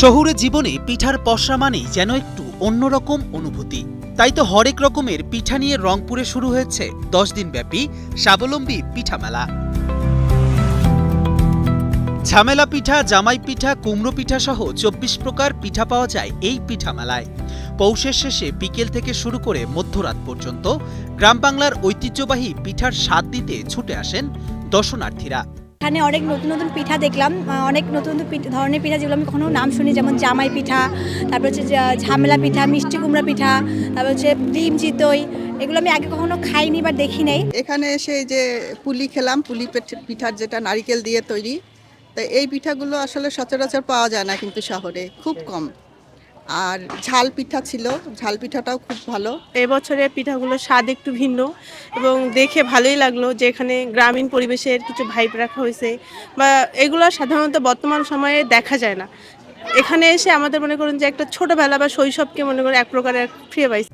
শহুরে জীবনে পিঠার পসরা মানেই যেন একটু অন্যরকম অনুভূতি। তাই তো হরেক রকমের পিঠা নিয়ে রংপুরে শুরু হয়েছে 10 দিন ব্যাপী স্বাবলম্বী পিঠা মেলা। ঝামেলা পিঠা, জামাই পিঠা, কুমড়ো পিঠা সহ 24 প্রকার পিঠা পাওয়া যায় এই পিঠা মেলায়। পৌষের শেষে বিকেল থেকে শুরু করে মধ্যরাত পর্যন্ত গ্রাম বাংলার ঐতিহ্যবাহী পিঠার স্বাদ দিতে ছুটে আসেন দর্শনার্থীরা। এখানে অনেক নতুন নতুন পিঠা দেখলাম, অনেক নতুন নতুন ধরনের পিঠা যেগুলো আমি কখনো নাম শুনি, যেমন জামাই পিঠা, তারপর হচ্ছে ঝামেলা পিঠা, মিষ্টি কুমড়া পিঠা, তারপর হচ্ছে ডিম চিতই। এগুলো আমি আগে কখনো খাইনি বা দেখি নাই। এখানে এসে যে পুলি খেলাম, পুলি পিঠার যেটা নারিকেল দিয়ে তৈরি, তো এই পিঠাগুলো আসলে সচরাচর পাওয়া যায় না কিন্তু শহরে খুব কম। আর ঝাল পিঠা ছিল, ঝাল পিঠাটাও খুব ভালো। এবছরের পিঠাগুলোর স্বাদ একটু ভিন্ন এবং দেখে ভালোই লাগলো যে এখানে গ্রামীণ পরিবেশের কিছু ভাইব রাখা হয়েছে, বা এগুলো সাধারণত বর্তমান সময়ে দেখা যায় না। এখানে এসে আমাদের মনে করুন যে একটা ছোটবেলা বা শৈশবকে মনে করে এক প্রকারের ফিরে পাইছে।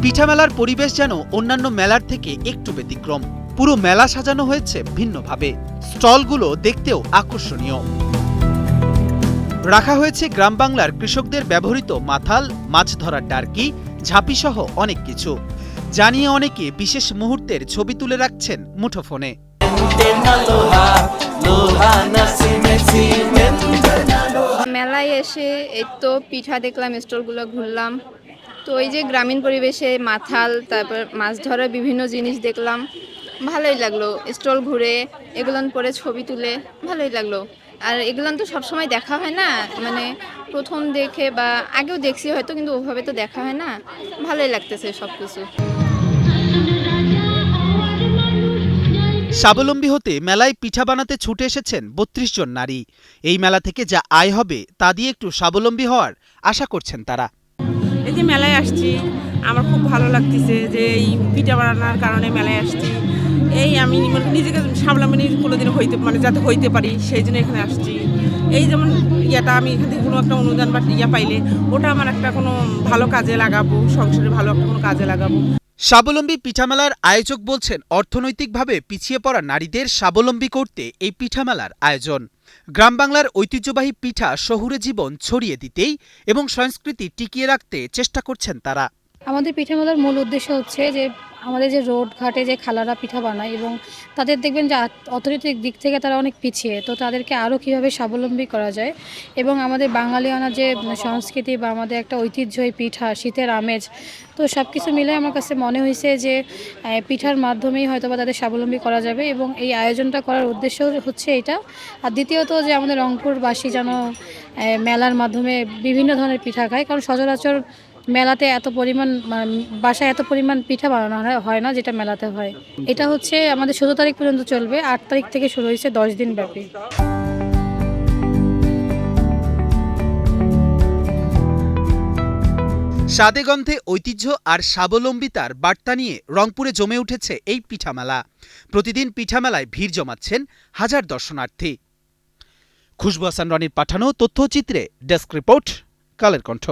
পিঠা মেলার পরিবেশ যেন অন্যান্য মেলার থেকে একটু ব্যতিক্রম। পুরো মেলা সাজানো হয়েছে ভিন্নভাবে। স্টলগুলো দেখতেও আকর্ষণীয়। রাখা হয়েছে গ্রাম বাংলার কৃষকদের ব্যবহৃত মাথাল, মাছ ধরার টার্কি, ঝাঁপি সহ অনেক কিছু। জানিয়ে অনেকে বিশেষ মুহূর্তের ছবি তুলে রাখছেন মুঠোফোনে। মেলায় এসে এই তো পিঠা দেখলাম, স্টলগুলো ঘুরলাম। তো এই যে গ্রামীণ পরিবেশে মাথাল, তারপর মাছ ধরার বিভিন্ন জিনিস দেখলাম, ভালোই লাগলো। স্টল ঘুরে এগুলো পরে ছবি তুলে ভালোই লাগলো। আর এগুলো তো সবসময় দেখা হয় না, মানে প্রথম দেখে বা আগেও দেখছি হয়তো, কিন্তু ওভাবে তো দেখা হয় না। ভালোই লাগতেছে সব কিছু। স্বাবলম্বী হতে মেলায় পিঠা বানাতে ছুটে এসেছেন 32 জন নারী। এই মেলা থেকে যা আয় হবে তা দিয়ে একটু স্বাবলম্বী হওয়ার আশা করছেন তারা। এই যে মেলায় আসছি, আমার খুব ভালো লাগতেছে যে এই পিঠা বানানোর কারণে মেলায় আসছি। এই আমি নিজেকে স্বাবলম্বী কোনোদিন যাতে হইতে পারি, সেই জন্য এখানে আসছি। এই যেমন আমি এখান থেকে কোনো একটা অনুদান বা পাইলে ওটা আমার একটা কোনো ভালো কাজে লাগাবো, সংসারে ভালো একটা কোনো কাজে লাগাবো। স্বাবলম্বী পিঠা মেলার আয়োজক বলছেন, অর্থনৈতিকভাবে পিছিয়ে পড়া নারীদের স্বাবলম্বী করতে এই পিঠা মেলার আয়োজন। গ্রাম বাংলার ঐতিহ্যবাহী পিঠা শহুরে জীবন ছড়িয়ে দিতেই এবং সংস্কৃতি টিকিয়ে রাখতে চেষ্টা করছেন তারা। আমাদের পিঠা মেলার মূল উদ্দেশ্য হচ্ছে যে আমাদের যে রোড ঘাটে যে খালারা পিঠা বানায়, এবং তাদের দেখবেন যে অর্থনৈতিক দিক থেকে তারা অনেক পিছিয়ে, তো তাদেরকে আরও কীভাবে স্বাবলম্বী করা যায়, এবং আমাদের বাঙালিয়ানা যে সংস্কৃতি বা আমাদের একটা ঐতিহ্য, এই পিঠা, শীতের আমেজ, তো সব কিছু মিলে আমার কাছে মনে হয়েছে যে পিঠার মাধ্যমেই হয়তো বা তাদের স্বাবলম্বী করা যাবে, এবং এই আয়োজনটা করার উদ্দেশ্য হচ্ছে এটা। আর দ্বিতীয়ত যে আমাদের রংপুরবাসী যেন মেলার মাধ্যমে বিভিন্ন ধরনের পিঠা খায়, কারণ সচরাচর মেলাতে এত পরিমাণ বাসায় এত পরিমাণ পিঠা বানানো হয় না যেটা মেলাতে হয়। এটা হচ্ছে আমাদের ১৬ তারিখ পর্যন্ত চলবে, ৮ তারিখ থেকে শুরু হয়েছে 10 দিন ব্যাপী। স্বাদে গন্ধে ঐতিহ্য আর স্বাবলম্বিতার বার্তা নিয়ে রংপুরে জমে উঠেছে এই পিঠা মেলা। প্রতিদিন পিঠা মেলায় ভিড় জমাচ্ছেন হাজার দর্শনার্থী। খুশবু হাসান রনির পাঠানো তথ্যচিত্রে ডেস্ক রিপোর্ট, কালের কণ্ঠ।